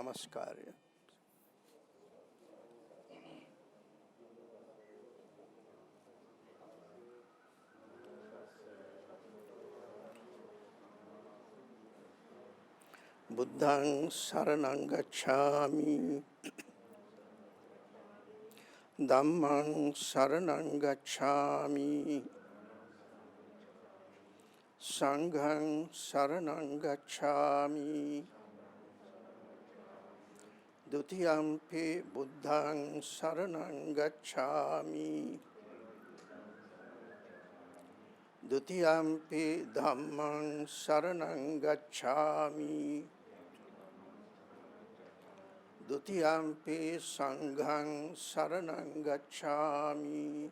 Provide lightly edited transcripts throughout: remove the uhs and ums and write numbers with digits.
Namaskar. Buddhang saranang gacchami, Dhammang saranang gacchami, Sanghang saranang gacchami, Dutiyampi Buddhang saranang gacchami, Dutiyampi Dhammang saranang gacchami, Dutiyampi Sanghang saranang gacchami,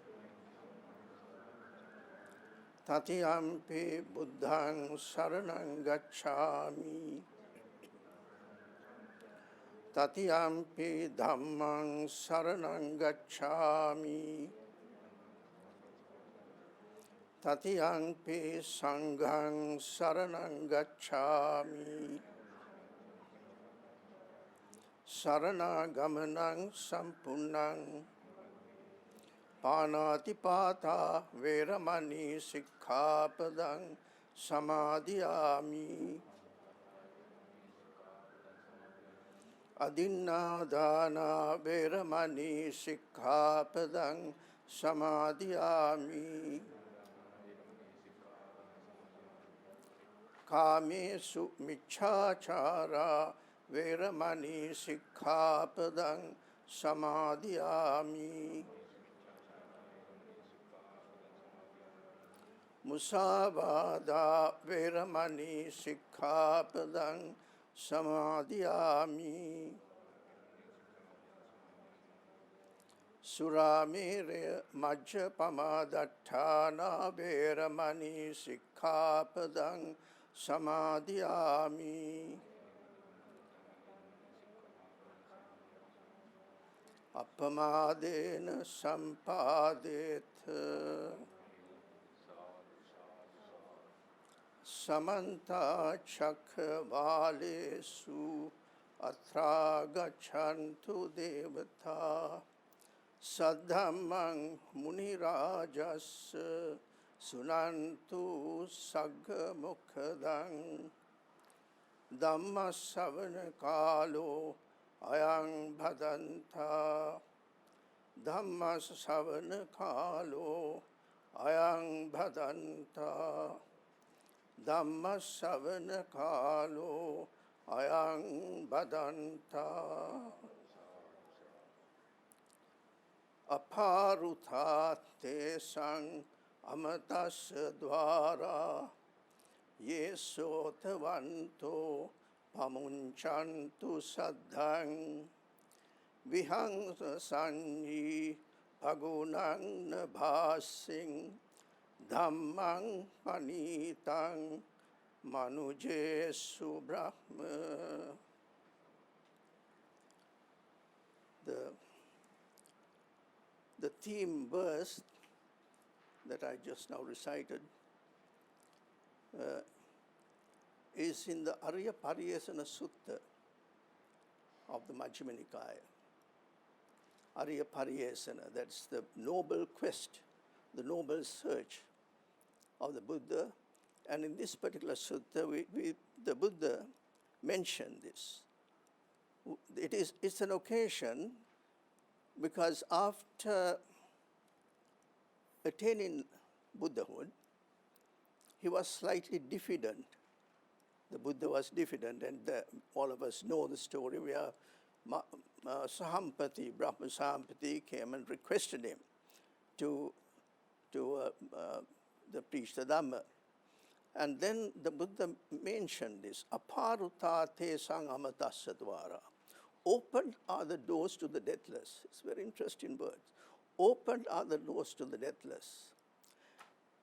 Tatiyampi Buddhang saranang gacchami, Tatiyampi Dhammang saranang gacchami, Tatiyampi Sanghang saranang gacchami, Sarana-gamanang sampunnang Panatipata Veramani Sikkhapadang Samadhiyami, Adinnādāna Veramani Sikkhapadang Samadhiyami, Kāmesu Micchāchārā Veramani Sikkhapadang Samadhiyami, Musāvādā Veramani Sikkhapadang Samadhiyami, Suramere Majjapamadatthāna Veramani Sikkhapadang Samadhiyami, Appamādena sampādetha Samanta Chakravalesu Atra Gachantu Devata Saddhammang Munirajas Sunantu Sagga Mukhadang Dhamma Savana Kalo Ayang Bhadanta Dhamma Savana Kalo Ayang Bhadanta Dhamma Savana Kalo Ayang Bhadanta Aparutha Tesang Amatas Dvara Yesotavanto Pamunchantu Saddhang Vihangsa Sanyi Pagunang Nabhasing Dhammang Panitang Manujesu Brahma. The theme verse that I just now recited is in the Arya Pariyesana Sutta of the Majjhima Nikaya. Arya Pariyesana, that's the noble quest, the noble search of the Buddha. And in this particular sutta, the Buddha mentioned this. It's an occasion because after attaining Buddhahood, he was slightly diffident. The Buddha was diffident, and all of us know the story where Sahampati, Brahma Sahampati, came and requested him to preach the Dhamma. And then the Buddha mentioned this, Aparuta te sang amatasya dvara. Open are the doors to the deathless. It's very interesting words. Open are the doors to the deathless.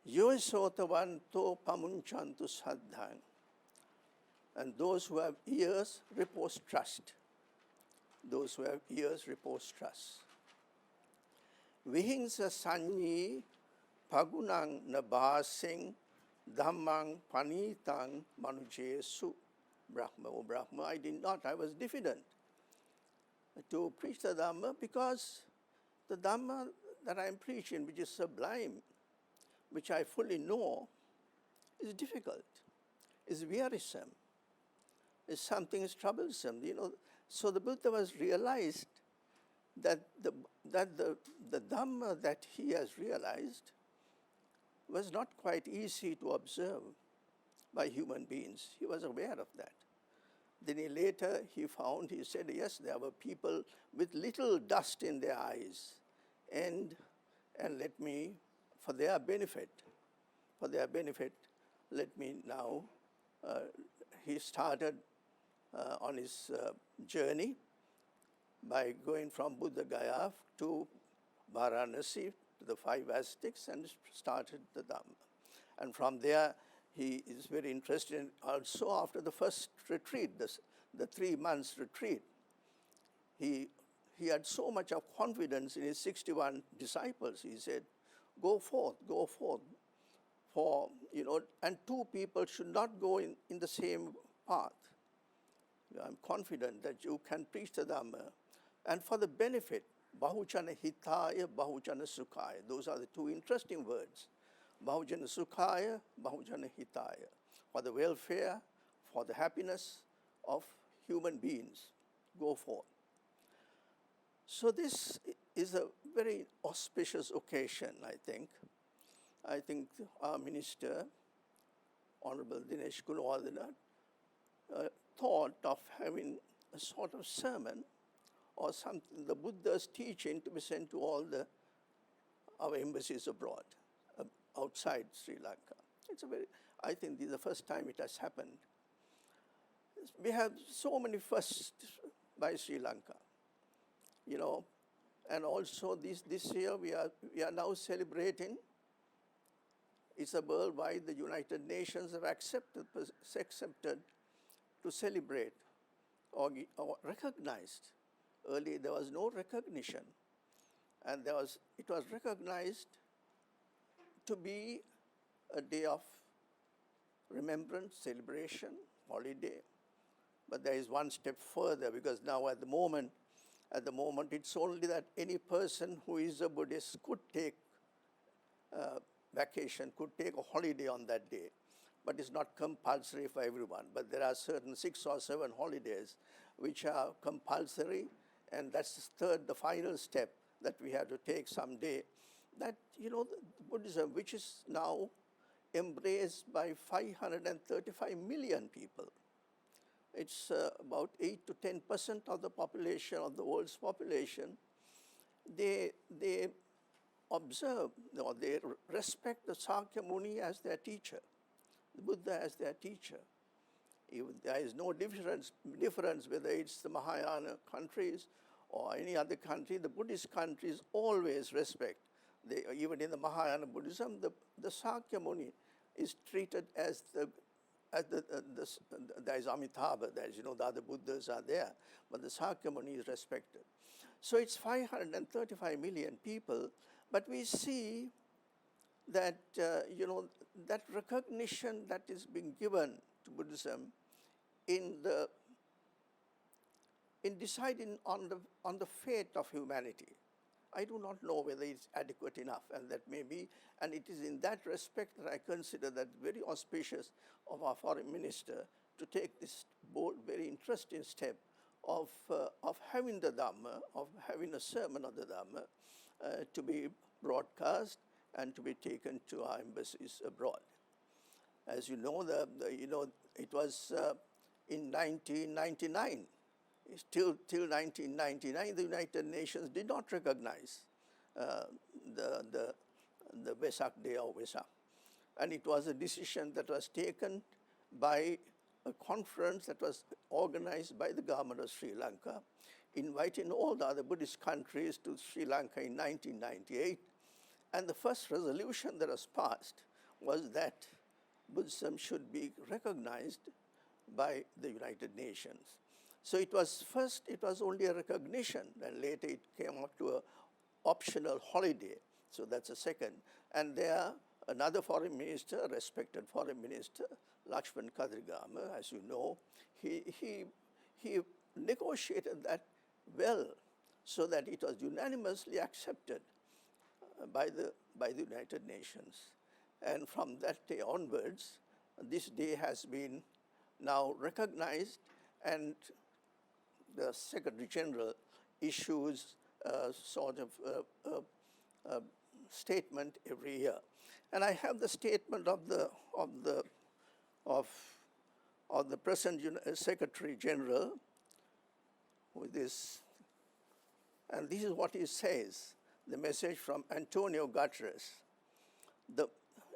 Yoisotavanto pamunchantu saddhang. And those who have ears repose trust. Those who have ears repose trust. Vihingsa sanyi pagunang nabhasing dhammang panitang manujesu. Brahma, O Brahma, I did not, I was diffident. to preach the Dhamma, because the Dhamma that I am preaching, which is sublime, which I fully know, is difficult, is wearisome, is something is troublesome. So the Buddha was realized that the Dhamma that he has realized was not quite easy to observe by human beings. He was aware of that. Then he said, yes, there were people with little dust in their eyes, and let me, for their benefit, let me now, he started on his journey by going from Buddha Gaya to Varanasi, to the 5 Aztecs, and started the Dhamma. And from there, he is very interested in also after the first retreat, the 3 months retreat. He had so much of confidence in his 61 disciples. He said, go forth, for, and 2 people should not go in the same path. I'm confident that you can preach the Dhamma, and for the benefit, Bahujana Hitaya, Bahujana Sukhaya. Those are the 2 interesting words. Bahujana Sukhaya, Bahujana Hitaya. For the welfare, for the happiness of human beings. Go forth. So this is a very auspicious occasion, I think. I think our minister, Honorable Dinesh Gunawardena, thought of having a sort of sermon or something, the Buddha's teaching, to be sent to all our embassies abroad, outside Sri Lanka. I think this is the first time it has happened. We have so many firsts by Sri Lanka, and also this year we are now celebrating. It's a worldwide, the United Nations have accepted to celebrate or recognized. Earlier there was no recognition, and it was recognized to be a day of remembrance, celebration, holiday. But there is one step further, because now at the moment it's only that any person who is a Buddhist could take vacation, could take a holiday on that day. But it's not compulsory for everyone. But there are certain 6 or 7 holidays which are compulsory, and that's the final step that we have to take someday. That, the Buddhism, which is now embraced by 535 million people. It's about 8 to 10% of the population, of the world's population. They observe, or they respect the Sakya Muni as their teacher, the Buddha as their teacher. There is no difference whether it's the Mahayana countries or any other country. The Buddhist countries always respect. Even in the Mahayana Buddhism, the Sakya Muni is treated as there is Amitabha, the other Buddhas are there, but the Sakya Muni is respected. So it's 535 million people, but we see that, that recognition that is being given to Buddhism in deciding on the fate of humanity. I do not know whether it's adequate enough, and that may be, and it is in that respect that I consider that very auspicious of our foreign minister to take this bold, very interesting step of having the Dhamma, of having a sermon of the Dhamma to be broadcast and to be taken to our embassies abroad. As you know, it was in 1999. Till 1999, the United Nations did not recognize the Vesak Day of Vesak. And it was a decision that was taken by a conference that was organized by the government of Sri Lanka, inviting all the other Buddhist countries to Sri Lanka in 1998. And the first resolution that was passed was that Buddhism should be recognized by the United Nations. So it was only a recognition, and later it came up to an optional holiday. So that's a second. And there, another foreign minister, a respected foreign minister, Lakshman Kadrigama, as you know, he negotiated that well, so that it was unanimously accepted by the United Nations. And from that day onwards, this day has been now recognized, and the Secretary General issues a sort of statement every year. And I have the statement of the present Secretary General with this, and this is what he says, the message from Antonio Guterres.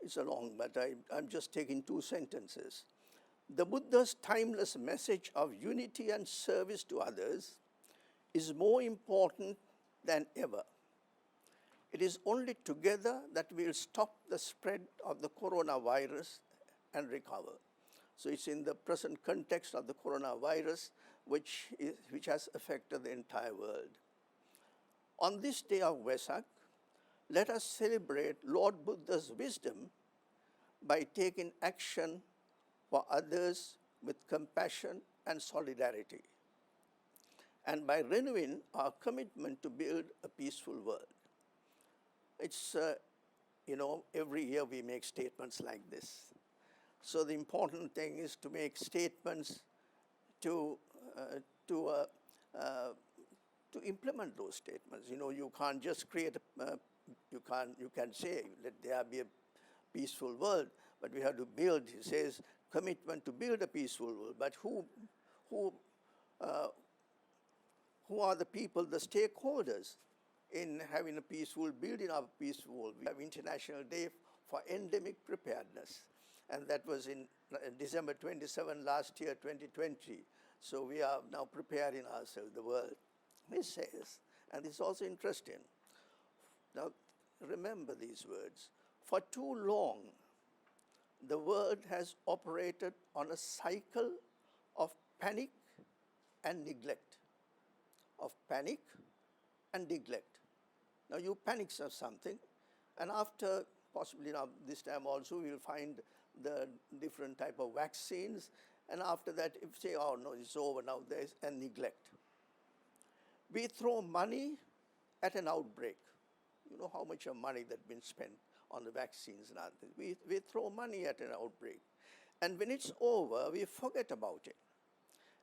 It's a long, but I'm just taking 2 sentences. The Buddha's timeless message of unity and service to others is more important than ever. It is only together that we'll stop the spread of the coronavirus and recover. So it's in the present context of the coronavirus, which has affected the entire world. On this day of Vesak, let us celebrate Lord Buddha's wisdom by taking action for others with compassion and solidarity, and by renewing our commitment to build a peaceful world. It's, every year we make statements like this. So the important thing is to make statements to implement those statements. You can't just create you can say, let there be a peaceful world, but we have to build, he says, commitment to build a peaceful world. But who are the people, the stakeholders in having a peaceful, building of a peaceful world? We have International Day for Endemic Preparedness, and that was in December 27 last year, 2020. So we are now preparing ourselves, the world. He says, and it's also interesting. Now, remember these words. For too long, the world has operated on a cycle of panic and neglect. Of panic and neglect. Now, you panic of something, and after, possibly now this time also, we'll find the different type of vaccines, and after that, if say, oh no, it's over now, there's a neglect. We throw money at an outbreak. You know how much of money that's been spent on the vaccines and other things. We throw money at an outbreak. And when it's over, we forget about it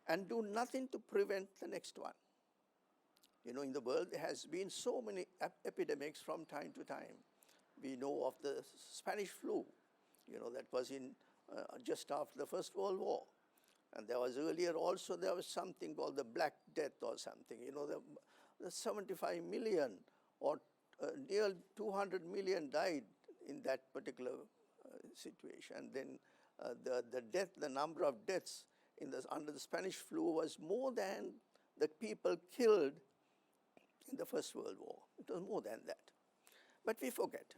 and do nothing to prevent the next one. In the world, there has been so many epidemics from time to time. We know of the Spanish flu, that was in just after the First World War. And there was earlier also, there was something called the Black Death or something. The 75 million or near 200 million died in that particular situation. And then the number of deaths under the Spanish flu was more than the people killed in the First World War. It was more than that. But we forget.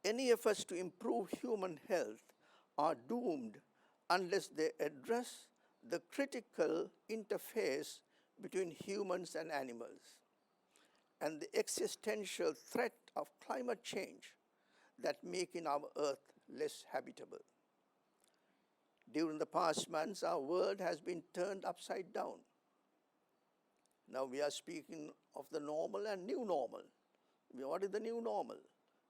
Any efforts to improve human health are doomed unless they address the critical interface between humans and animals and the existential threat of climate change that making our earth less habitable. During the past months, our world has been turned upside down. Now we are speaking of the normal and new normal. What is the new normal?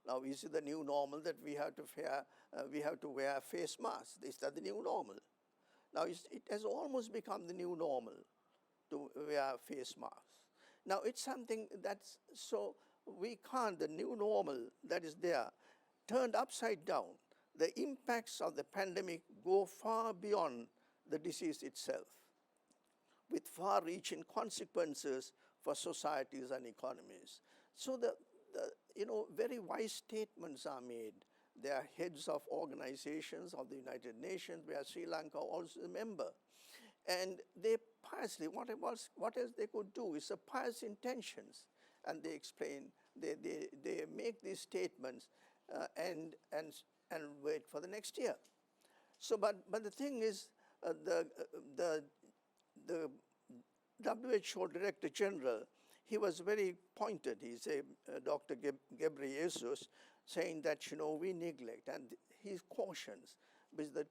Now, is it the new normal that we have to wear face masks? Is that the new normal? Now, it has almost become the new normal to wear face masks. Now, it's something that's so we can't, the new normal that is there, turned upside down. The impacts of the pandemic go far beyond the disease itself, with far-reaching consequences for societies and economies. So very wise statements are made. They are heads of organizations of the United Nations, where Sri Lanka also a member. And they piously, what else they could do is the pious intentions. And they explain, they make these statements and wait for the next year. So, but the thing is, the WHO Director General, he was very pointed. He's Dr. Ghebreyesus, saying that we neglect, and he cautions because the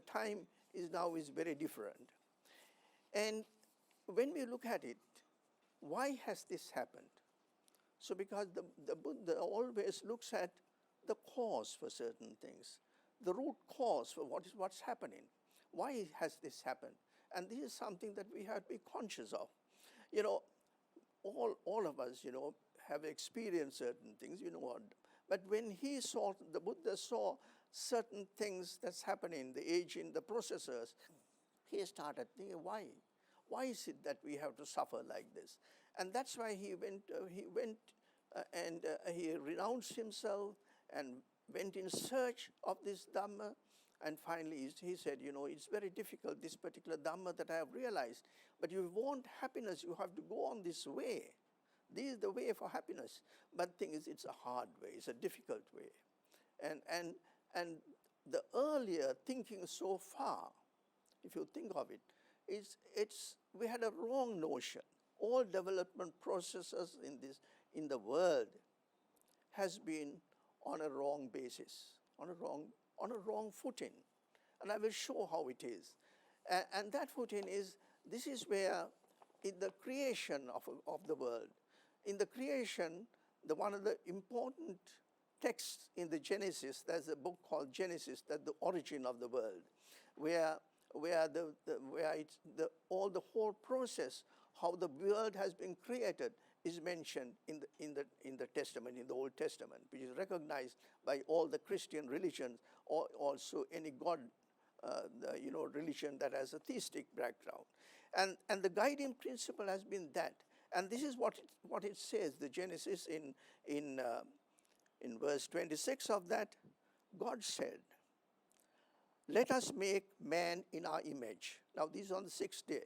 time is very different. And when we look at it, why has this happened? So because the Buddha always looks at the cause for certain things, the root cause for what's happening. Why has this happened? And this is something that we have to be conscious of. You know, all of us, have experienced certain things, what. But when the Buddha saw certain things that's happening, the aging, the processors, he started thinking, why? Why is it that we have to suffer like this? And that's why he went and he renounced himself and went in search of this Dhamma. And finally he said, it's very difficult, this particular Dhamma that I have realized. But you want happiness, you have to go on this way. This is the way for happiness. But the thing is, it's a hard way, it's a difficult way. And the earlier thinking so far, if you think of it, we had a wrong notion. All development processes in the world has been on a wrong basis, on a wrong footing. And I will show how it is. And that footing this is where in the creation of the world, in the creation, one of the important texts in the Genesis, there's a book called Genesis, that's the origin of the world, where all the whole process, how the world has been created, is mentioned in the Testament, in the Old Testament, which is recognized by all the Christian religions, or also any God, religion that has a theistic background, and the guiding principle has been that, and this is what it says. The Genesis in verse 26 of that, God said, "Let us make man in our image." Now, this is on the sixth day.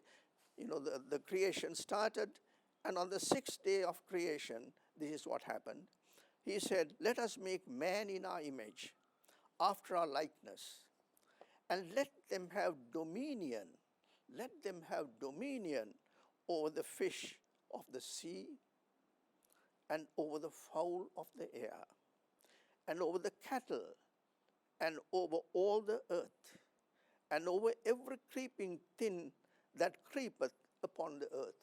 The creation started, and on the sixth day of creation, this is what happened. He said, "Let us make man in our image, after our likeness, and let them have dominion. Let them have dominion over the fish of the sea, and over the fowl of the air, and over the cattle, and over all the earth, and over every creeping thing that creepeth upon the earth."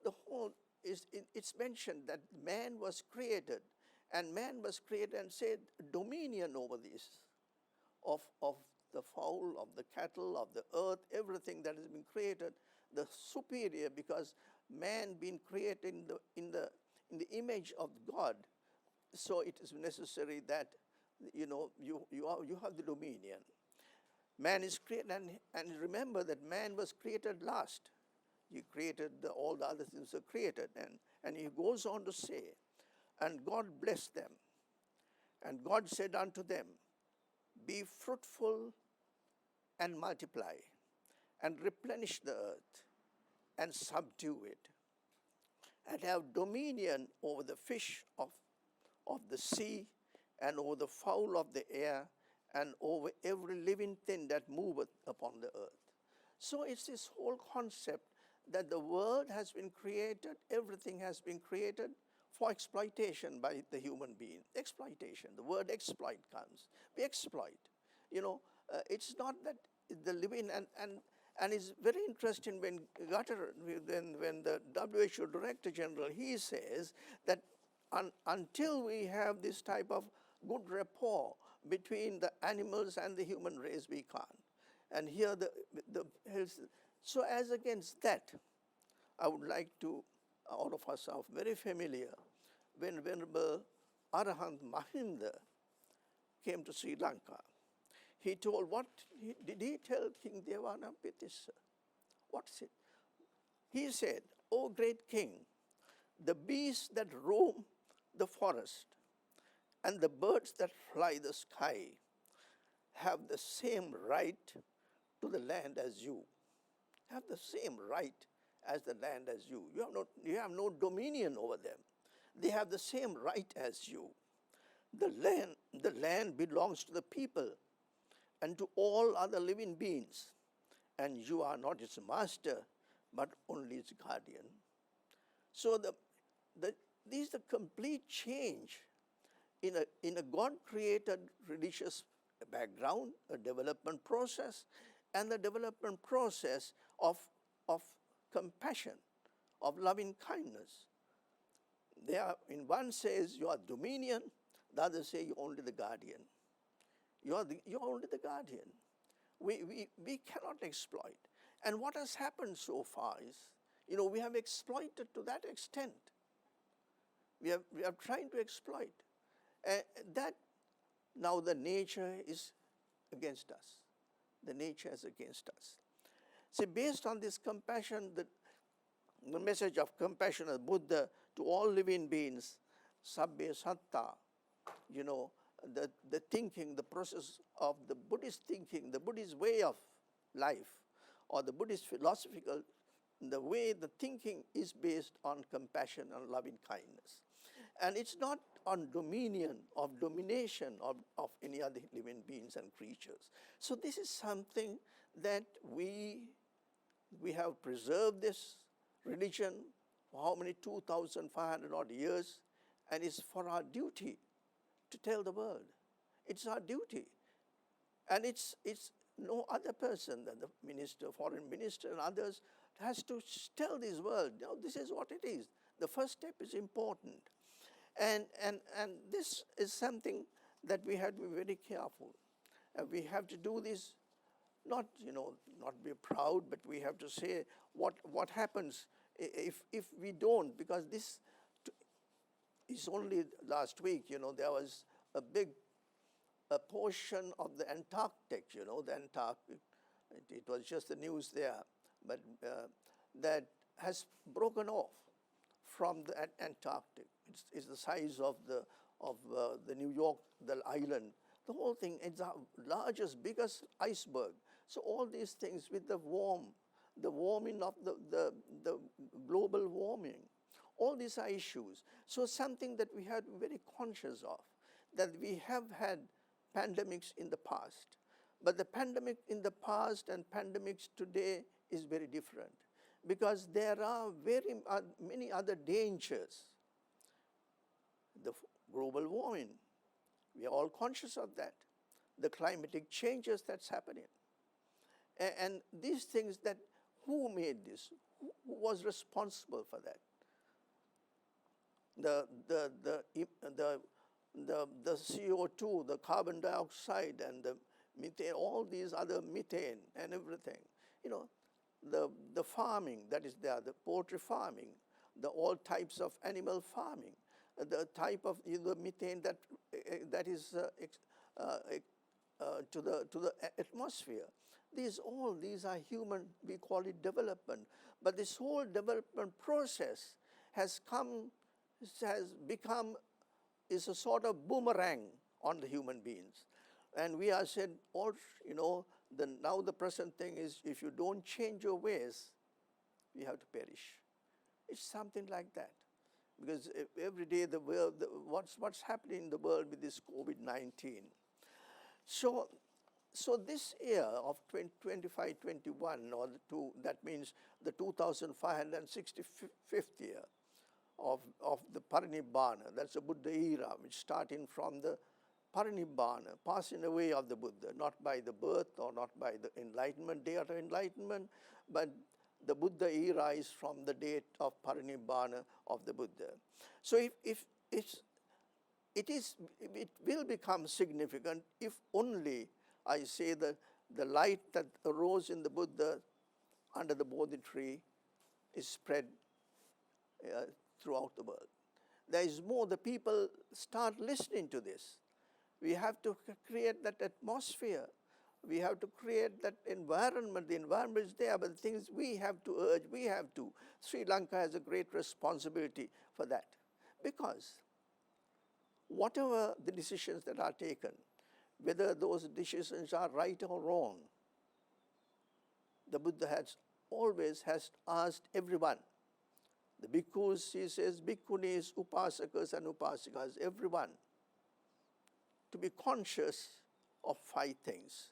The whole it's mentioned that man was created, and man was created and said dominion over this, of the fowl, of the cattle, of the earth, everything that has been created, the superior, because man being created in the image of God, so it is necessary that you have the dominion. Man is created, and remember that man was created last. He created all the other things are created, and he goes on to say, "And God blessed them, and God said unto them, Be fruitful and multiply, and replenish the earth, and subdue it, and have dominion over the fish of the sea, and over the fowl of the air, and over every living thing that moveth upon the earth." So it's this whole concept that the world has been created, everything has been created for exploitation by the human being. Exploitation, the word exploit comes. We exploit. It's not that the living, and it's very interesting when the WHO Director General, he says that until we have this type of good rapport between the animals and the human race, we can't. And here so as against that, I would like to, all of us are very familiar, when Venerable Arahant Mahinda came to Sri Lanka, he told did he tell King Devanapitissa? What's it? He said, "O great king, the beasts that roam the forest and the birds that fly the sky have the same right to the land as you. Have the same right as the land as you. You have no dominion over them. They have the same right as you. The land belongs to the people and to all other living beings, and you are not its master, but only its guardian." So this is the complete change in a God-created religious background, a development process, and the development process of compassion, of loving kindness. They are, in one says you are dominion, the other say you're only the guardian. You're only the guardian. We cannot exploit. And what has happened so far is, we have exploited to that extent. We are trying to exploit. That now the nature is against us. The nature is against us. See, based on this compassion, the message of compassion of Buddha to all living beings, sabbe satta, the thinking, the process of the Buddhist thinking, the Buddhist way of life, or the Buddhist philosophical, the way the thinking is based on compassion and loving kindness. And it's not on dominion, of domination of any other living beings and creatures. So this is something that we have preserved this religion for how many, 2,500 odd years, and it's for our duty to tell the world. It's our duty. And it's no other person than the minister, foreign minister and others has to tell this world, this is what it is. The first step is important. And this is something that we have to be very careful. We have to do this, not be proud, but we have to say what happens if we don't, because this is only last week, there was a portion of the Antarctic, the Antarctic, it was just the news there, but that has broken off from the Antarctic. It's the size of the New York, the island. The whole thing is the largest, biggest iceberg. So all these things with the warming of the global warming, all these are issues. So something that we have to be very conscious of, that we have had pandemics in the past. But the pandemic in the past and pandemics today is very different, because there are many other dangers. The global warming, we are all conscious of that. The climatic changes that's happening. And these things, that who made this? Who was responsible for that? The CO2, the carbon dioxide, and the methane, all these other methane and everything. The farming that is there, the poultry farming, all types of animal farming, the type of methane that is to the atmosphere. These are human, we call it development. But this whole development process has become is a sort of boomerang on the human beings. And we are said, now the present thing is, if you don't change your ways, you have to perish. It's something like that. Because every day the world, what's happening in the world with this COVID-19. So this year of 2025-21, that means the 2565th year of the Parinibbana, that's the Buddha era, which starting from the Parinibbana, passing away of the Buddha, not by the birth or not by the enlightenment, day of enlightenment, but the Buddha era is from the date of Parinibbana of the Buddha. So it will become significant if only I say that the light that arose in the Buddha under the Bodhi tree is spread throughout the world. There is more, the people start listening to this. We have to create that atmosphere. We have to create that environment. The environment is there, but the things we have to urge, Sri Lanka has a great responsibility for that. Because whatever the decisions that are taken, whether those decisions are right or wrong, the Buddha always has asked everyone, the bhikkhus, he says, bhikkhunis, upasakas and upasikas, everyone, to be conscious of 5 things.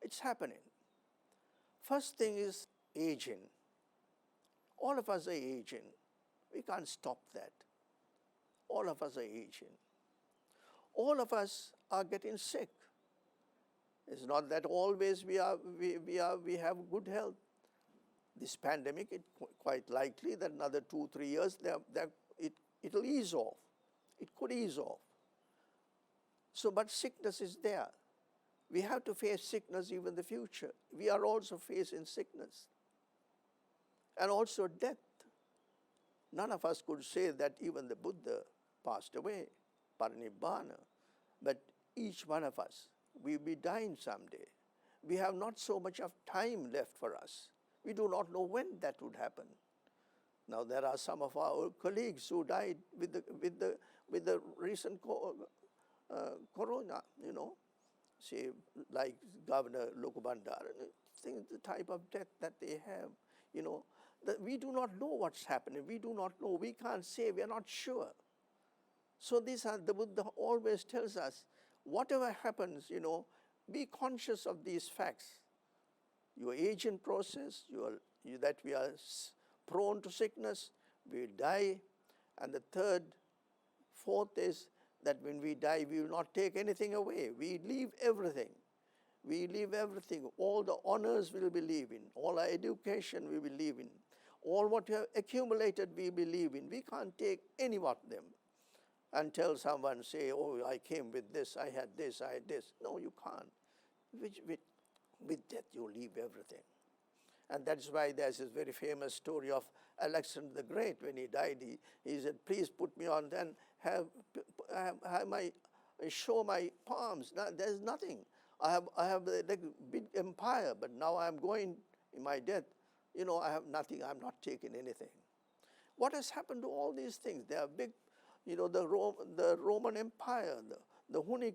It's happening. First thing is aging. All of us are aging. We can't stop that. All of us are aging. All of us are getting sick. It's not that always we have good health. This pandemic, quite likely that another 2-3 years, it'll ease off. It could ease off. So, but sickness is there. We have to face sickness even in the future. We are also facing sickness and also death. None of us could say that even the Buddha passed away, parinibbana, but each one of us, we'll be dying someday. We have not so much of time left for us. We do not know when that would happen. Now there are some of our colleagues who died with the recent corona, say like Governor Lokubandar, think the type of death that they have, that we do not know what's happening. We do not know. We can't say. We are not sure. So the Buddha always tells us, whatever happens, be conscious of these facts. Your aging process, that we are prone to sickness, we die. And the fourth is that when we die, we will not take anything away. We leave everything. We leave everything. All the honors we will be leaving. All our education we will leave in. All what we have accumulated we believe in. We can't take any of them and tell someone, say, oh, I came with this, I had this, I had this. No, you can't. With death you leave everything. And that's why there's this very famous story of Alexander the Great. When he died, he said, please put me on, then show my palms. Now, there's nothing. I have a big empire, but now I'm going in my death. I have nothing. I'm not taking anything. What has happened to all these things? They are big, the Roman Empire, the Hun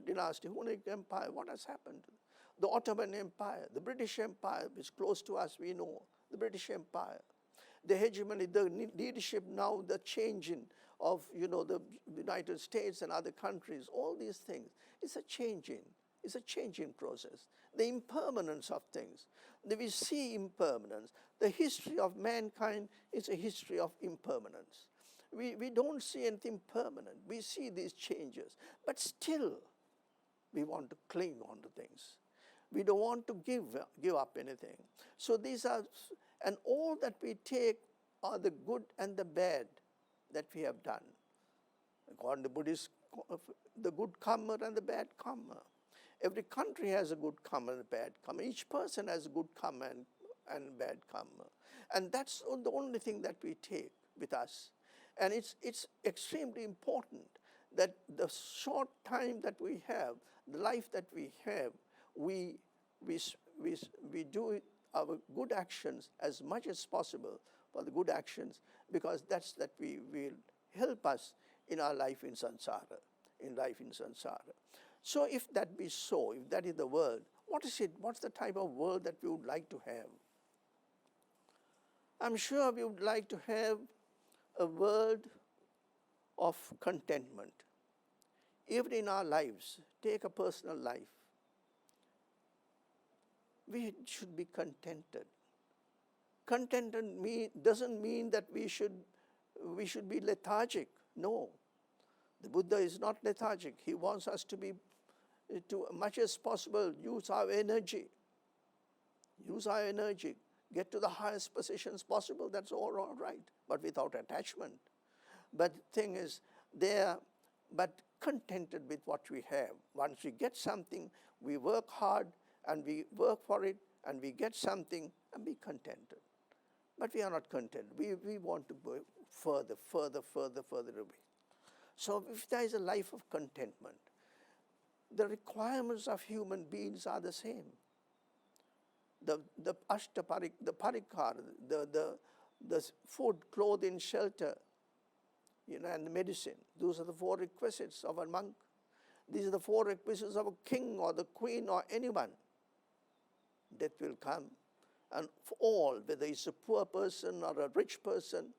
dynasty, Hunnic Empire. What has happened? The Ottoman Empire, the British Empire, which is close to us, we know, the British Empire. The hegemony, the leadership now, the changing of, the United States and other countries, all these things, it's a changing process. The impermanence of things. We see impermanence. The history of mankind is a history of impermanence. We don't see anything permanent. We see these changes. But still, we want to cling on to things. We don't want to give up anything. So these are, and all that we take are the good and the bad that we have done. According to Buddhists, the good karma and the bad karma. Every country has a good karma and a bad karma. Each person has a good karma and bad karma. And that's the only thing that we take with us. And it's extremely important that the short time that we have, the life that we have, we do our good actions as much as possible for the good actions, because that will help us in our life in samsara, So if that be so, if that is the world, what is it? What's the type of world that we would like to have? I'm sure we would like to have a world of contentment. Even in our lives, take a personal life, we should be contented. Contented doesn't mean that we should be lethargic. No. The Buddha is not lethargic. He wants us to be, to much as possible, use our energy. Get to the highest positions possible, that's all right, but without attachment. But the thing is, but contented with what we have. Once we get something, we work hard and we work for it and we get something and be contented. But we are not content. We want to go further away. So if there is a life of contentment, the requirements of human beings are the same. The parikar, the food, clothing, shelter, and the medicine. Those are the 4 requisites of a monk. These are the 4 requisites of a king or the queen or anyone. Death will come. And for all, whether it's a poor person or a rich person,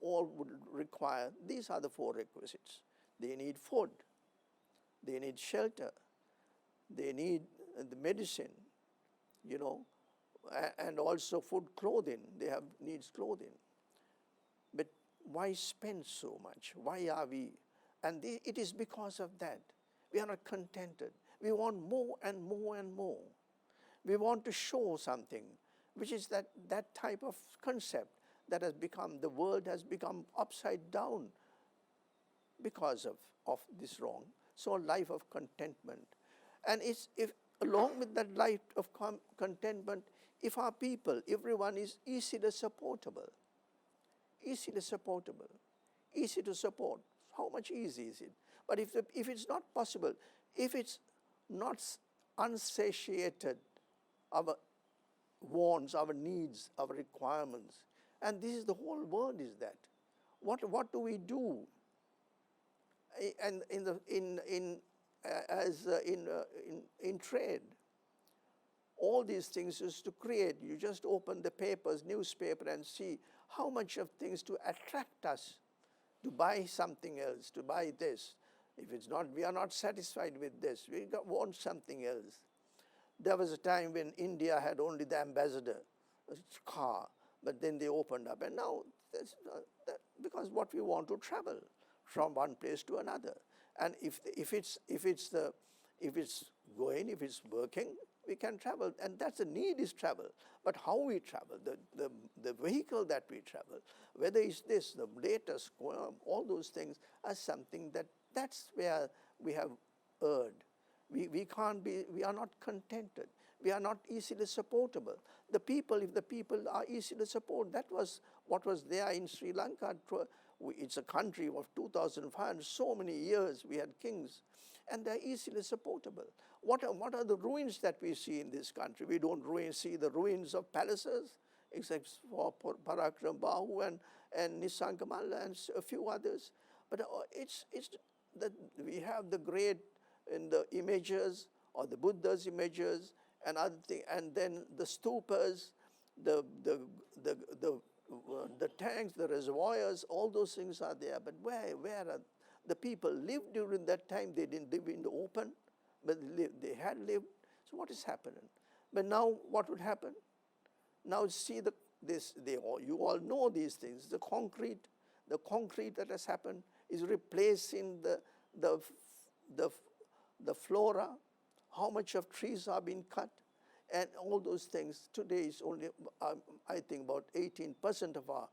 all would require, these are the 4 requisites. They need food. They need shelter. They need the medicine, and also food, clothing. They have needs clothing. But why spend so much? Why are we? And it is because of that. We are not contented. We want more and more and more. We want to show something. which is that type of concept that has become, the world has become upside down because of this wrong. So a life of contentment. And if along with that life of contentment, if our people, everyone is easily supportable, easy to support, how much easy is it? But if it's not possible, if it's not unsatiated, our wants, our needs, our requirements, and this is the whole world is that. What do we do? And in trade, all these things is to create. You just open the papers, newspaper, and see how much of things to attract us to buy something else, to buy this. If it's not, we are not satisfied with this. We want something else. There was a time when India had only the ambassador car, but then they opened up, and now because what we want to travel from one place to another, and if it's going, if it's working, we can travel, and that's the need is travel. But how we travel, the vehicle that we travel, whether it's this, the latest, all those things are something that's where we have erred. We are not contented. We are not easily supportable. If the people are easily supported, that was what was there in Sri Lanka. It's a country of 2,500, so many years we had kings, and they're easily supportable. What are the ruins that we see in this country? We don't see the ruins of palaces, except for Parakram Bahu and Nisankamalla and a few others. But it's that we have the great in the images, or the Buddha's images, and other things, and then the stupas, the tanks, the reservoirs, all those things are there. But where are the people lived during that time? They didn't live in the open, but they had lived. So what is happening? But now what would happen? Now see you all know these things. The concrete that has happened is replacing the flora, how much of trees are being cut, and all those things. Today is only, I think, about 18% of our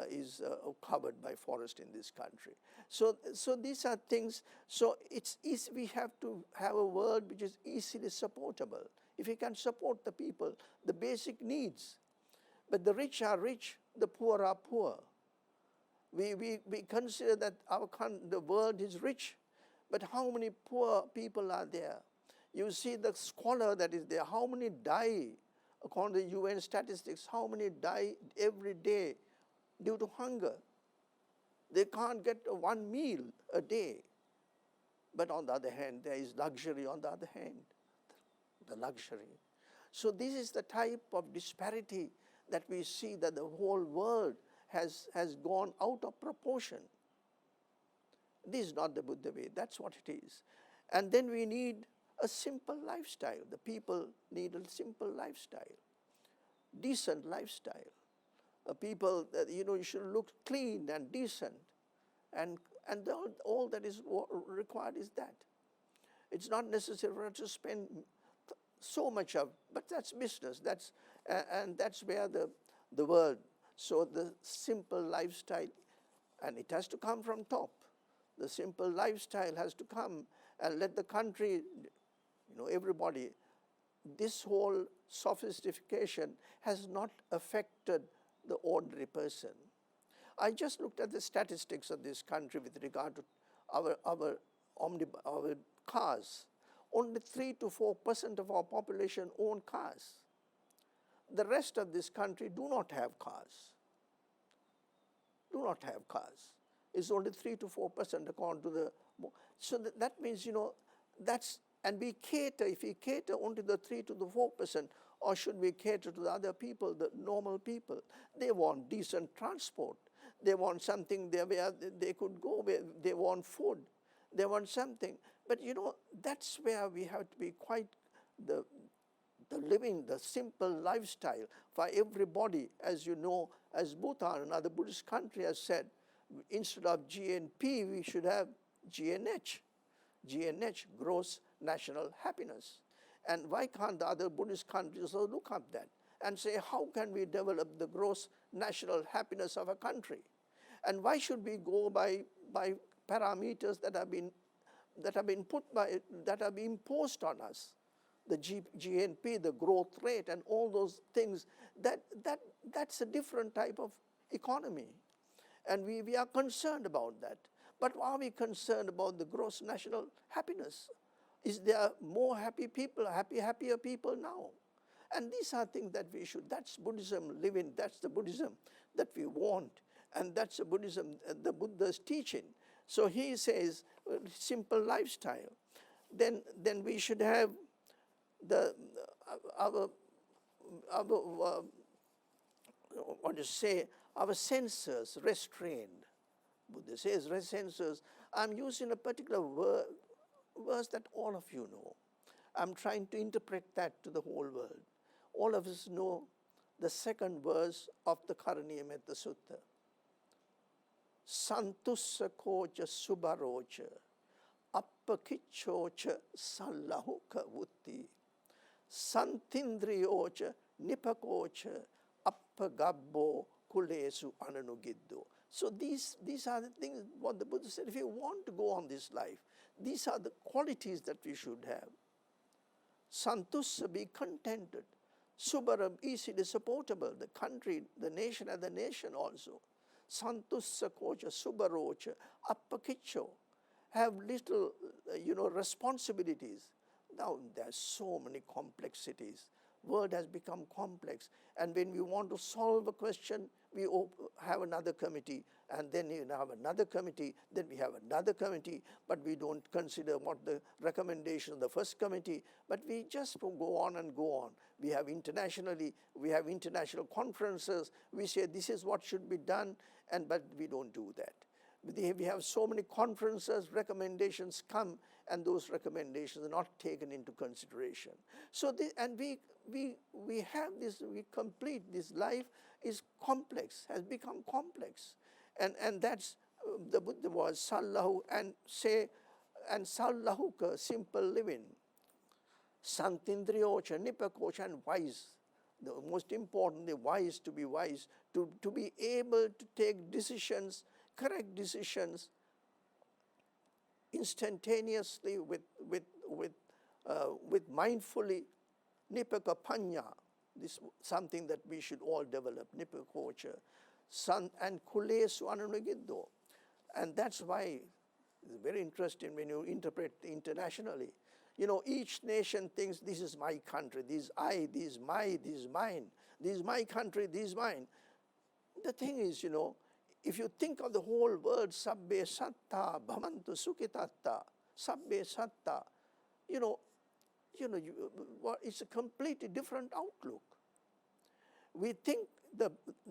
is covered by forest in this country. So these are things. So it's easy. We have to have a world which is easily supportable. If we can support the people, the basic needs. But the rich are rich, the poor are poor. We consider that the world is rich, but how many poor people are there? You see the squalor that is there. How many die, according to UN statistics, how many die every day due to hunger? They can't get one meal a day. But on the other hand, there is luxury on the other hand, the luxury. So this is the type of disparity that we see, that the whole world has gone out of proportion. This is not the Buddha way. That's what it is. And then we need a simple lifestyle. The people need a simple lifestyle, decent lifestyle. People, you should look clean and decent. And all that is required is that. It's not necessary for us to spend so much of, but that's business. And that's where the world. So the simple lifestyle, and it has to come from top. The simple lifestyle has to come, and let the country, everybody, this whole sophistication has not affected the ordinary person. I just looked at the statistics of this country with regard to our cars. Only 3 to 4% of our population own cars. The rest of this country do not have cars. Do not have cars. It's only 3 to 4% according to the. So that means, and we cater, if we cater only the 3 to the 4%, or should we cater to the other people, the normal people? They want decent transport. They want something there where they could go, where they want food. They want something. But that's where we have to be quite the living, the simple lifestyle for everybody. As you know, as Bhutan, another Buddhist country, has said, instead of GNP, we should have GNH. GNH, gross national happiness. And why can't the other Buddhist countries also look up that? and say, how can we develop the gross national happiness of a country? And why should we go by parameters that have been imposed on us? The GNP, the growth rate, and all those things, that's a different type of economy. And we are concerned about that. But are we concerned about the gross national happiness? Is there more happy people, happier people now? And these are things that we should, that's Buddhism living, that's the Buddhism that we want. And that's the Buddhism, the Buddha's teaching. So he says, simple lifestyle. Then we should have our senses restrained. Buddha says senses. I'm using a particular verse that all of you know. I'm trying to interpret that to the whole world. All of us know the second verse of the Karaniyametta Sutta. Santussakocha subarocha appakichocha sallahuka vutti santindriyocha nipakocha appagabbo kulesu ananugiddo. So these are the things what the Buddha said. If you want to go on this life, these are the qualities that we should have. Santussa, be contented. Subara, easily supportable. The country, the nation, and the nation also. Santussa kocha, subarocha, appakicho. Have little, responsibilities. Now there's so many complexities. World has become complex, and when we want to solve a question, we have another committee, and then you have another committee, then we have another committee, but we don't consider what the recommendation of the first committee, but we just go on and go on. We have international conferences, we say this is what should be done, but we don't do that. We have so many conferences, recommendations come, and those recommendations are not taken into consideration. So, we have this, we complete this life is complex, has become complex. And that's the Buddha was sallahu and sallahuka, simple living. Santindriyocha, nipakocha, and wise. The most importantly, wise, to be wise, to be able to take decisions, correct decisions, instantaneously with mindfully. Nipaka panya, this is something that we should all develop. Nipakocha, san and kulesu ananugiddo, and that's why it's very interesting when you interpret internationally. Each nation thinks this is my country, this is I, this is my, this is mine, this is my country, this is mine. The thing is, if you think of the whole world, sabbe satta bhavantu sukhitatta, sabbe satta, it's a completely different outlook. We think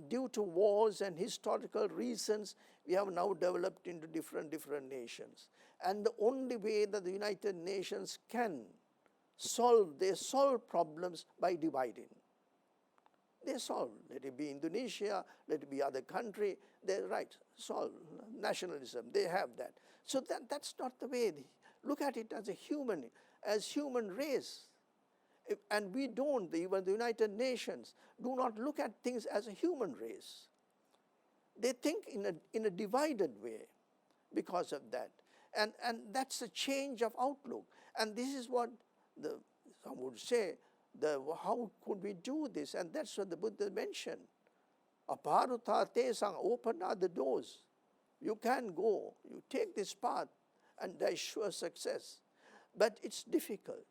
due to wars and historical reasons, we have now developed into different nations. And the only way that the United Nations can solve problems by dividing. They solve. Let it be Indonesia, let it be other country, they're right, solve. Nationalism, they have that. So that's not the way. Look at it as human race. And we don't, even the United Nations, do not look at things as a human race. They think in a divided way because of that. And that's a change of outlook. And this is what some would say, how could we do this? And that's what the Buddha mentioned. Aparuta tesang, open are the doors. You can go, you take this path, and there's sure success. But it's difficult.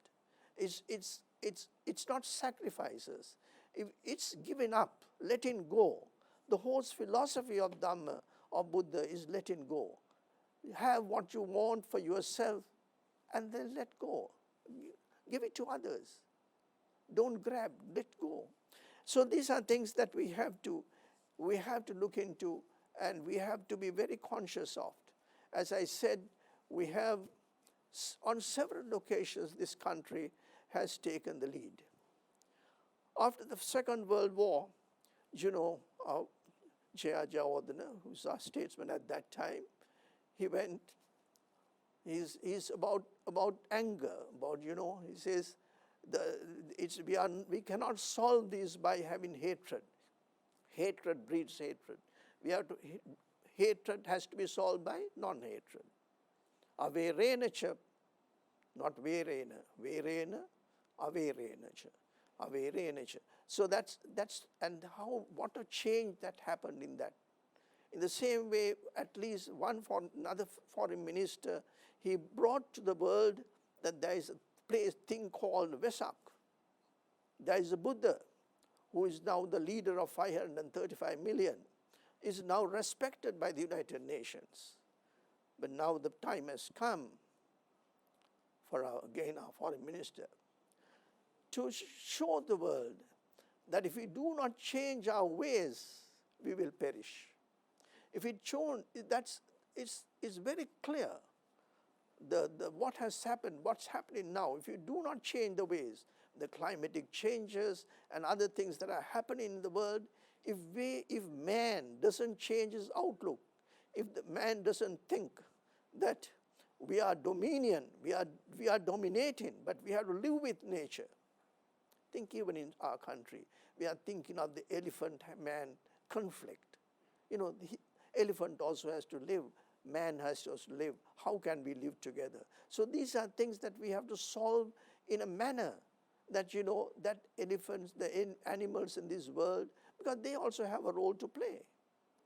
It's not sacrifices. It's giving up, letting go. The whole philosophy of Dhamma, of Buddha, is letting go. Have what you want for yourself, and then let go. Give it to others. Don't grab, let go. So these are things that we have to look into, and we have to be very conscious of. As I said, we have, on several occasions, this country has taken the lead. After the Second World War, Jayanath Gnanaseeha, who's our statesman at that time, he's about anger, he says, We cannot solve this by having hatred. Hatred breeds hatred. Hatred has to be solved by non-hatred. Averena cha, not verena. Verena, averena cha. Averena cha. So and what a change that happened in that. In the same way, at least another foreign minister, he brought to the world that there is a thing called Vesak. There is a Buddha who is now the leader of 535 million, is now respected by the United Nations. But now the time has come for our foreign minister to show the world that if we do not change our ways, we will perish. If it's shown, it's very clear. What has happened, what's happening now, if you do not change the ways, the climatic changes and other things that are happening in the world, if man doesn't change his outlook, if the man doesn't think that we are we are dominating, but we have to live with nature. Think even in our country, we are thinking of the elephant-man conflict. You know, the elephant also has to live, man has to also live. How can we live together? So these are things that we have to solve in a manner that, you know, that elephants, the animals in this world, because they also have a role to play.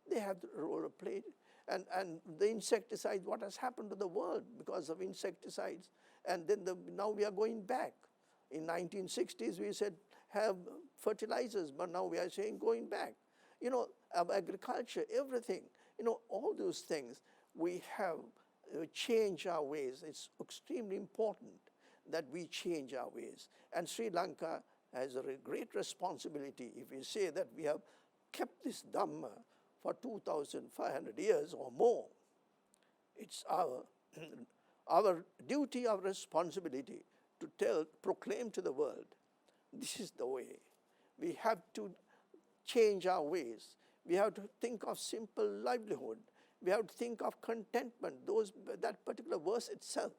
They have the role to play. And the insecticides, what has happened to the world because of insecticides. And then now we are going back. In 1960s, we said have fertilizers, but now we are saying going back. You know, agriculture, everything, you know, all those things, we have changed our ways. It's extremely important that we change our ways. And Sri Lanka has a great responsibility. If we say that we have kept this Dhamma for 2,500 years or more, it's our duty, our responsibility to proclaim to the world, this is the way. We have to change our ways. We have to think of simple livelihood. We have to think of contentment. That particular verse itself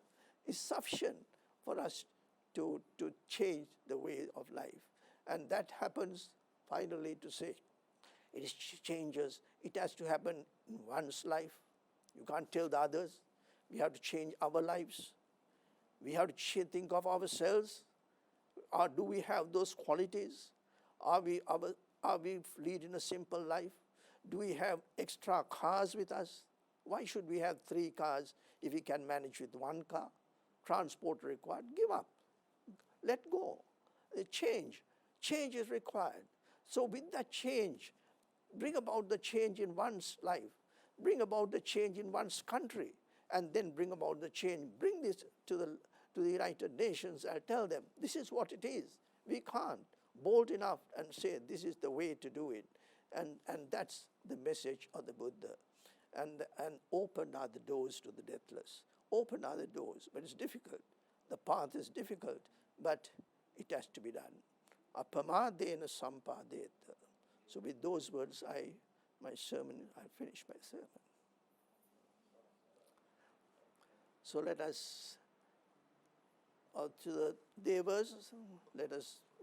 is sufficient for us to change the way of life. And that happens finally to say, it changes. It has to happen in one's life. You can't tell the others. We have to change our lives. We have to think of ourselves. Or do we have those qualities? Are we leading a simple life? Do we have extra cars with us? Why should we have 3 cars if we can manage with 1 car? Transport required. Give up. Let go. Change. Change is required. So with that change, bring about the change in one's life. Bring about the change in one's country. And then bring about the change. Bring this to the United Nations and tell them, this is what it is. We can't bold enough and say, this is the way to do it. And that's the message of the Buddha. And open are the doors to the deathless. Open are the doors, but it's difficult. The path is difficult, but it has to be done. Apamadena sampadeta. So with those words, I finish my sermon. So let us, to the Devas,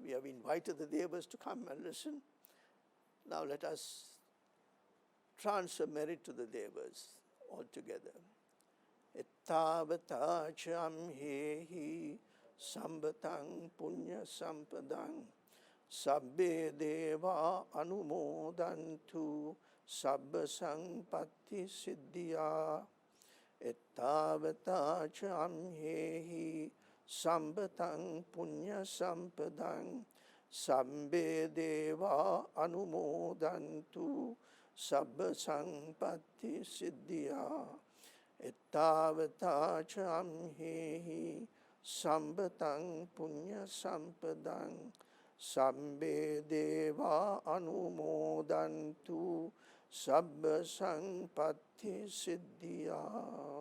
we have invited the Devas to come and listen. Now let us transfer merit to the Devas altogether. Ettavata cham hehi sambatang punya sampadang sabbe deva anumodantu sabba sampatti siddhya. Ettavata cham hehi sambatang punya sampadang sabbe deva anumodantu sabba sampatti siddhya. Ettavata cham hehi sambatang punya sampadang sabbe deva anumodantu sabba sampatti siddhya.